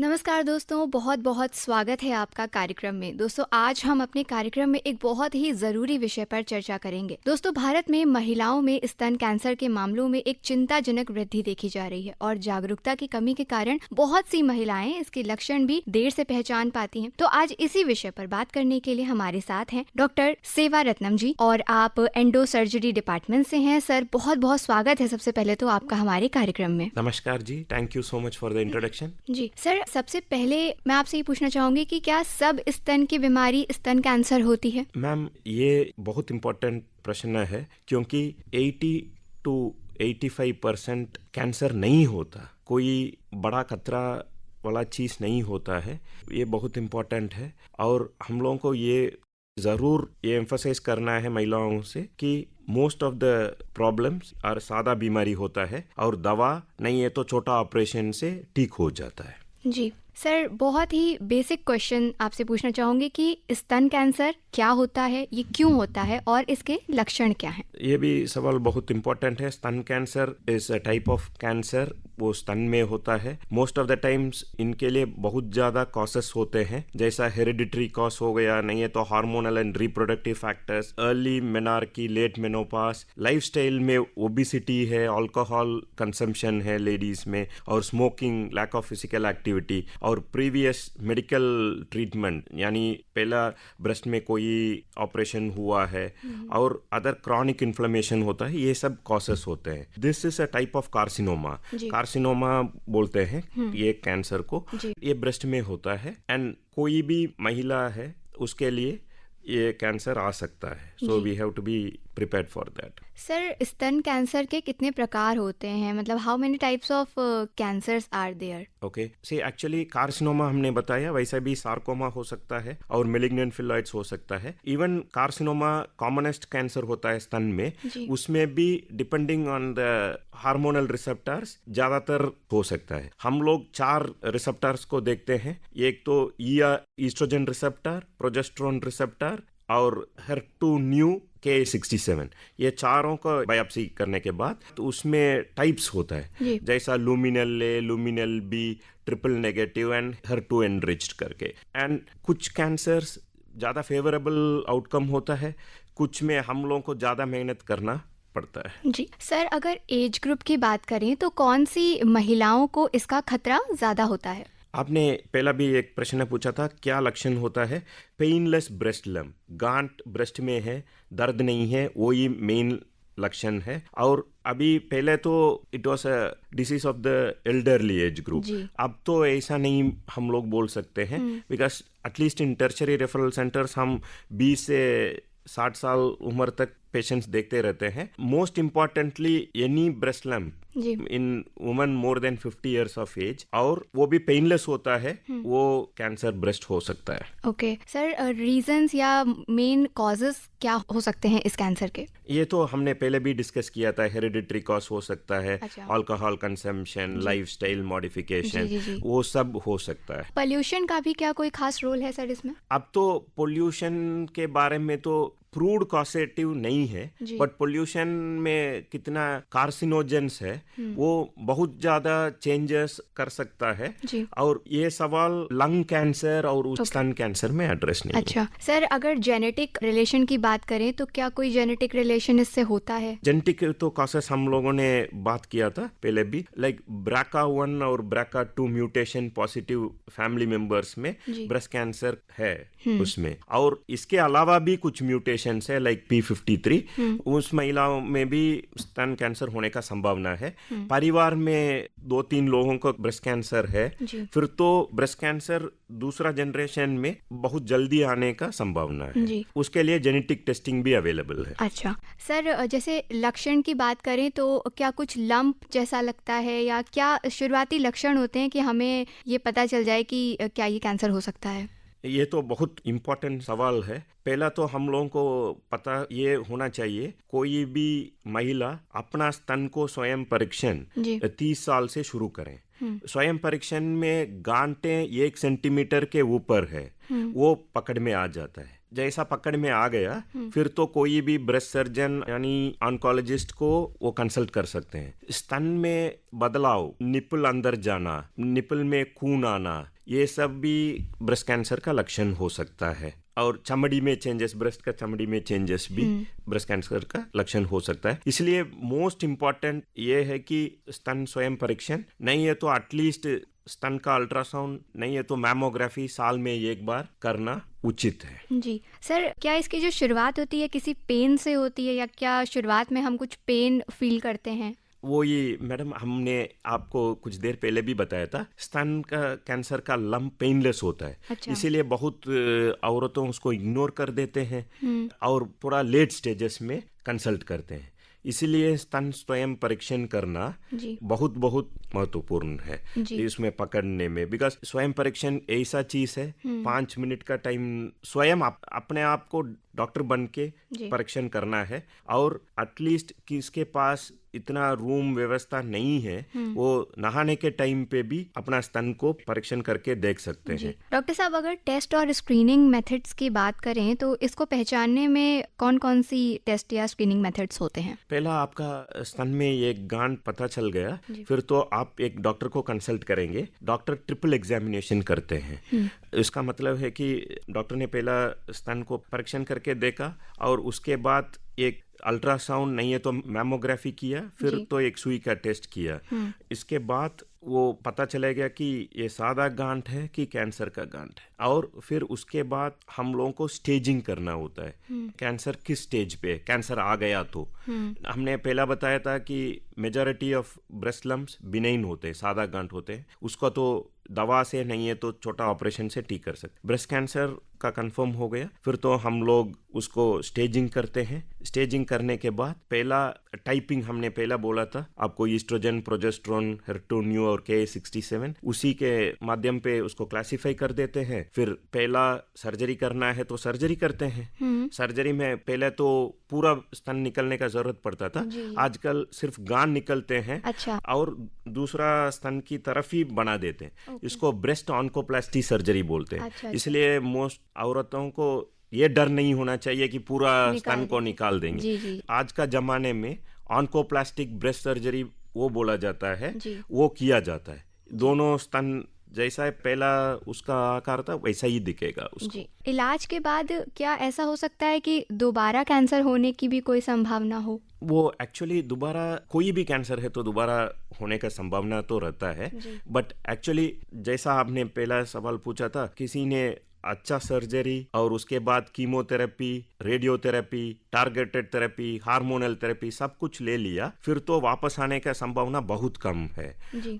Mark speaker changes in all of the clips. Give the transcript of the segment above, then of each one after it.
Speaker 1: नमस्कार दोस्तों, बहुत बहुत स्वागत है आपका कार्यक्रम में। दोस्तों, आज हम अपने कार्यक्रम में एक बहुत ही ज़रूरी विषय पर चर्चा करेंगे। दोस्तों, भारत में महिलाओं में स्तन कैंसर के मामलों में एक चिंताजनक वृद्धि देखी जा रही है और जागरूकता की कमी के कारण बहुत सी महिलाएं इसके लक्षण भी देर से पहचान पाती हैं। तो आज इसी विषय पर बात करने के लिए हमारे साथ हैं डॉक्टर सेवा रत्नम जी, और आप एंडो सर्जरी डिपार्टमेंट से हैं। सर, बहुत बहुत स्वागत है सबसे पहले तो आपका हमारे कार्यक्रम में।
Speaker 2: नमस्कार जी, thank you so much for the introduction.
Speaker 1: जी सर, सबसे पहले मैं आपसे ये पूछना चाहूंगी कि क्या सब स्तन की बीमारी स्तन कैंसर होती है?
Speaker 2: मैम, ये बहुत इम्पोर्टेंट प्रश्न है क्योंकि 80 to 85% कैंसर नहीं होता, कोई बड़ा खतरा वाला चीज़ नहीं होता है। ये बहुत इम्पोर्टेंट है और हम लोगों को ये ज़रूर ये एम्फसाइज करना है महिलाओं से कि मोस्ट ऑफ द प्रॉब्लम्स और सादा बीमारी होता है और दवा नहीं है तो छोटा ऑपरेशन से ठीक हो जाता है।
Speaker 1: जी सर, बहुत ही बेसिक क्वेश्चन आपसे पूछना चाहूंगी कि स्तन कैंसर क्या होता है, ये क्यों होता है और इसके लक्षण क्या हैं?
Speaker 2: ये भी सवाल बहुत इम्पोर्टेंट है। स्तन cancer is a type of cancer, वो स्तन में होता है। मोस्ट ऑफ द टाइम्स इनके लिए बहुत ज़्यादा कॉजेस होते हैं, जैसा हेरिडिटरी कॉज हो गया, नहीं है तो hormonal and reproductive factors, early menarche, late menopause, lifestyle में ओबिसिटी है, अल्कोहल कंजम्पशन है लेडीज में, और smoking, lack of physical activity, और प्रीवियस मेडिकल ट्रीटमेंट, यानी पहला ब्रेस्ट में कोई ऑपरेशन हुआ है और अदर क्रॉनिक इन्फ्लेमेशन होता है, ये सब कॉजेस होते हैं। This is a type of carcinoma. Carcinoma बोलते हैं ये कैंसर को। ये ब्रेस्ट में होता है एंड कोई भी महिला है उसके लिए ये कैंसर आ सकता है, so we have to be prepared for that.
Speaker 1: Sir, स्तन कैंसर के कितने प्रकार होते हैं, मतलब how many types of cancers are there?
Speaker 2: Okay, see actually carcinoma हमने बताया, वैसे भी सार्कोमा हो सकता है और मेलिग्नेंट फिलॉइड्स हो सकता है। इवन कार्सिनोमा कॉमनेस्ट कैंसर होता है स्तन में, उसमें भी depending on the hormonal receptors ज्यादातर हो सकता है। हम लोग 4 रिसेप्टर्स को देखते हैं, एक तो ईस्ट्रोजन रिसेप्टर, प्रोजेस्टेरोन रिसेप्टर और HER2 न्यू K67, ये चारों का बायोप्सी करने के बाद तो उसमें टाइप्स होता है, जैसा luminal A, luminal B, triple negative and HER2 enriched करके। एंड कुछ कैंसर्स ज़्यादा फेवरेबल आउटकम होता है, कुछ में हम लोगों को ज़्यादा मेहनत करना पड़ता है।
Speaker 1: जी सर, अगर एज ग्रुप की बात करें तो कौन सी महिलाओं को इसका खतरा ज़्यादा होता है?
Speaker 2: आपने पहला भी एक प्रश्न पूछा था, क्या लक्षण होता है? पेनलेस ब्रेस्ट लम्प, गांठ ब्रेस्ट में है, दर्द नहीं है, वो ही मेन लक्षण है। और अभी पहले तो it was a disease of the elderly age group, अब तो ऐसा नहीं हम लोग बोल सकते हैं, because at least in tertiary referral centres हम 20 से 60 साल उम्र तक पेशेंट्स देखते रहते हैं। Most importantly any breast lump in woman more than 50 years of age, और वो भी पेनलेस होता है, वो कैंसर ब्रेस्ट हो सकता है।
Speaker 1: ओके सर, रीजंस या मेन कॉजेस क्या हो सकते हैं इस कैंसर के?
Speaker 2: ये तो हमने पहले भी डिस्कस किया था, हेरिडिटरी कॉज हो सकता है, अल्कोहल कंजम्पशन, लाइफस्टाइल मॉडिफिकेशन, वो सब हो सकता है।
Speaker 1: पोल्यूशन का भी क्या कोई खास रोल है सर इसमें?
Speaker 2: अब तो पोल्यूशन के बारे में तो प्रूव्ड कॉजेटिव नहीं है, बट पोल्यूशन में कितना कार्सिनोजेंस है वो बहुत ज्यादा चेंजेस कर सकता है, और ये सवाल लंग कैंसर और स्तन कैंसर में एड्रेस नहीं।
Speaker 1: अच्छा सर, अगर जेनेटिक रिलेशन की बात करें तो क्या कोई जेनेटिक रिलेशन इससे होता है?
Speaker 2: जेनेटिक तो कॉजेस हम लोगों ने बात किया था पहले भी, लाइक BRCA1 और BRCA2 mutation positive family members में ब्रेस्ट कैंसर है उसमें, और इसके अलावा भी कुछ म्यूटेशन है लाइक P53, उस महिलाओं में भी स्तन कैंसर होने का संभावना है। परिवार में 2-3 लोगों को ब्रेस्ट कैंसर है, फिर तो ब्रेस्ट कैंसर दूसरा जनरेशन में बहुत जल्दी आने का संभावना है, उसके लिए जेनेटिक टेस्टिंग भी अवेलेबल है।
Speaker 1: अच्छा सर, जैसे लक्षण की बात करें तो क्या कुछ लंप जैसा लगता है, या क्या शुरुआती लक्षण होते हैं कि हमें ये पता चल जाए कि क्या ये कैंसर हो सकता है?
Speaker 2: ये तो बहुत इम्पोर्टेंट सवाल है। पहला तो हम लोगों को पता ये होना चाहिए, कोई भी महिला अपना स्तन को स्वयं परीक्षण 30 साल से शुरू करें। स्वयं परीक्षण में गांठें 1 सेंटीमीटर के ऊपर है वो पकड़ में आ जाता है, जैसा पकड़ में आ गया फिर तो कोई भी ब्रेस्ट सर्जन यानी ऑन्कोलॉजिस्ट को वो कंसल्ट कर सकते हैं। स्तन में बदलाव, निपल अंदर जाना, निपल में खून आना, ये सब भी ब्रेस्ट कैंसर का लक्षण हो सकता है। और चमड़ी में चेंजेस, ब्रेस्ट का चमड़ी में चेंजेस भी ब्रेस्ट कैंसर का लक्षण हो सकता है। इसलिए मोस्ट इम्पॉर्टेंट ये है कि स्तन स्वयं परीक्षण, नहीं है तो एटलीस्ट स्तन का अल्ट्रासाउंड, नहीं है तो मैमोग्राफी साल में एक बार करना उचित है।
Speaker 1: जी सर, क्या इसकी जो शुरुआत होती है किसी पेन से होती है, या क्या शुरुआत में हम कुछ पेन फील करते हैं?
Speaker 2: वो ये मैडम हमने आपको कुछ देर पहले भी बताया था, स्तन का कैंसर का लंप पेनलेस होता है।
Speaker 1: अच्छा।
Speaker 2: इसीलिए बहुत औरतों उसको इग्नोर कर देते हैं और पूरा लेट स्टेजेस में कंसल्ट करते हैं। इसीलिए स्तन स्वयं परीक्षण करना बहुत बहुत महत्वपूर्ण है इसमें पकड़ने में। बिकॉज स्वयं परीक्षण ऐसा चीज है, 5 मिनट का टाइम स्वयं अपने आप को डॉक्टर बन के परीक्षण करना है। और एटलीस्ट किसके पास इतना रूम व्यवस्था नहीं है, वो नहाने के टाइम पे भी अपना स्तन को परीक्षण करके देख सकते हैं।
Speaker 1: डॉक्टर साहब, अगर टेस्ट और स्क्रीनिंग मेथड्स की बात करें तो इसको पहचानने में कौन कौन सी टेस्ट या स्क्रीनिंग मेथड्स होते हैं?
Speaker 2: पहला आपका स्तन में एक गांठ पता चल गया, फिर तो आप एक डॉक्टर को कंसल्ट करेंगे। डॉक्टर ट्रिपल एग्जामिनेशन करते हैं। इसका मतलब है कि डॉक्टर ने पहला स्तन को परीक्षण करके देखा और उसके बाद एक अल्ट्रासाउंड, नहीं है तो मैमोग्राफी किया, फिर तो एक सुई का टेस्ट किया। इसके बाद वो पता चलेगा कि ये सादा गांठ है कि कैंसर का गांठ है। और फिर उसके बाद हम लोगों को स्टेजिंग करना होता है, कैंसर किस स्टेज पे, कैंसर आ गया तो हमने पहला बताया था कि majority of breast lumps benign होते हैं, सादा गांठ होते हैं, उसको तो दवा से, नहीं है तो छोटा ऑपरेशन से ठीक कर सकते। ब्रेस्ट कैंसर का कंफर्म हो गया, फिर तो हम लोग उसको स्टेजिंग करते हैं। स्टेजिंग करने के बाद पहला टाइपिंग हमने पहला बोला था आपको, ईस्ट्रोजन, प्रोजेस्टेरोन, हेरेटोन्यू और Ki-67, उसी के माध्यम पे उसको क्लासिफाई कर देते हैं। फिर पहला सर्जरी करना है तो सर्जरी करते हैं। सर्जरी में पहले तो पूरा स्तन निकलने का जरूरत पड़ता था, आजकल सिर्फ गांठ निकलते हैं।
Speaker 1: अच्छा।
Speaker 2: और दूसरा स्तन की तरफ ही बना देते हैं। इसको ब्रेस्ट ऑन्कोप्लास्टी सर्जरी बोलते हैं। अच्छा। इसलिए मोस्ट औरतों को ये डर नहीं होना चाहिए कि पूरा स्तन को निकाल देंगे। आज का जमाने में ऑन्कोप्लास्टिक ब्रेस्ट सर्जरी वो बोला जाता है, वो किया जाता है। दोनों स्तन जैसा है पहला उसका आकार था वैसा ही दिखेगा उसको।
Speaker 1: इलाज के बाद क्या ऐसा हो सकता है कि दोबारा कैंसर होने की भी कोई संभावना हो?
Speaker 2: वो एक्चुअली दोबारा कोई भी कैंसर है तो दोबारा होने का संभावना तो रहता है, बट एक्चुअली जैसा आपने पहला सवाल पूछा था, किसी ने अच्छा सर्जरी और उसके बाद chemotherapy, radiotherapy, targeted therapy, hormonal therapy सब कुछ ले लिया, फिर तो वापस आने का संभावना बहुत कम है।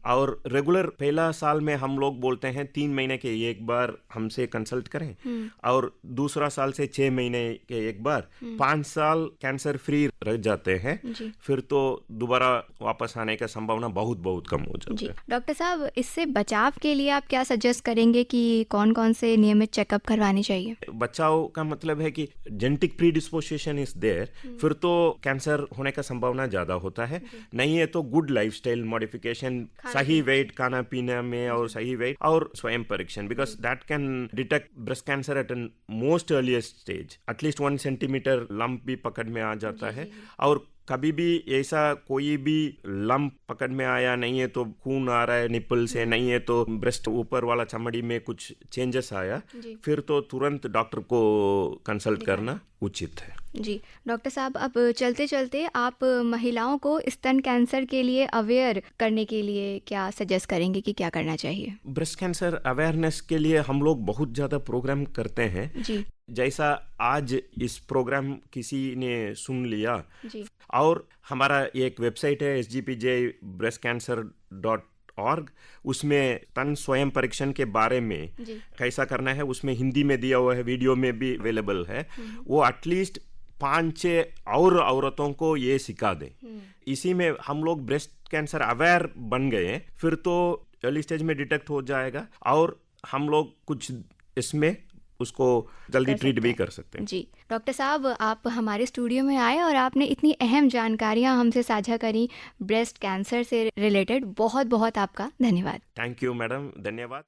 Speaker 2: और रेगुलर पहला साल में हम लोग बोलते हैं 3 महीने के एक बार हमसे कंसल्ट करें, और दूसरा साल से 6 महीने के एक बार, 5 साल कैंसर फ्री रह जाते हैं, फिर तो दोबारा वापस आने का संभावना बहुत बहुत कम हो जाती है।
Speaker 1: डॉक्टर साहब, इससे बचाव के लिए आप क्या सजेस्ट करेंगे कि कौन कौन से नियमित चेकअप करवानी चाहिए?
Speaker 2: बचाव का मतलब है कि जेनेटिक प्रीडिस्पोजिशन इज देयर, फिर तो कैंसर होने का संभावना ज्यादा होता है। नहीं है तो गुड लाइफस्टाइल मॉडिफिकेशन, सही वेट, खाना पीना में और सही वेट, और स्वयं परीक्षण, because that can detect breast cancer at an most earliest stage. At least 1 centimetre lump भी पकड़ में आ जाता है। और कभी भी ऐसा कोई भी लंप पकड़ में आया, नहीं है तो खून आ रहा है निपल से, नहीं है तो ब्रेस्ट ऊपर वाला चमड़ी में कुछ चेंजेस आया, फिर तो तुरंत डॉक्टर को कंसल्ट करना उचित है।
Speaker 1: जी डॉक्टर साहब, अब चलते चलते आप महिलाओं को स्तन कैंसर के लिए अवेयर करने के लिए क्या सजेस्ट करेंगे कि क्या करना चाहिए?
Speaker 2: ब्रेस्ट कैंसर अवेयरनेस के लिए हम लोग बहुत ज़्यादा प्रोग्राम करते हैं। जी। जैसा आज इस प्रोग्राम किसी ने सुन लिया, जी। और हमारा एक वेबसाइट है sgpjbreastcancer.org, उसमें स्तन स्वयं परीक्षण के बारे में कैसा करना है उसमें हिंदी में दिया हुआ है, वीडियो में भी अवेलेबल है। वो एटलीस्ट 5-6 और औरतों को ये सिखा दें। इसी में हम लोग ब्रेस्ट कैंसर अवेयर बन गए, फिर तो अर्ली स्टेज में डिटेक्ट हो जाएगा और हम लोग कुछ इसमें उसको जल्दी ट्रीट भी कर सकते हैं।
Speaker 1: जी डॉक्टर साहब, आप हमारे स्टूडियो में आए और आपने इतनी अहम जानकारियां हमसे साझा करी ब्रेस्ट कैंसर से रिलेटेड। बहुत बहुत आपका धन्यवाद।
Speaker 2: थैंक यू मैडम, धन्यवाद।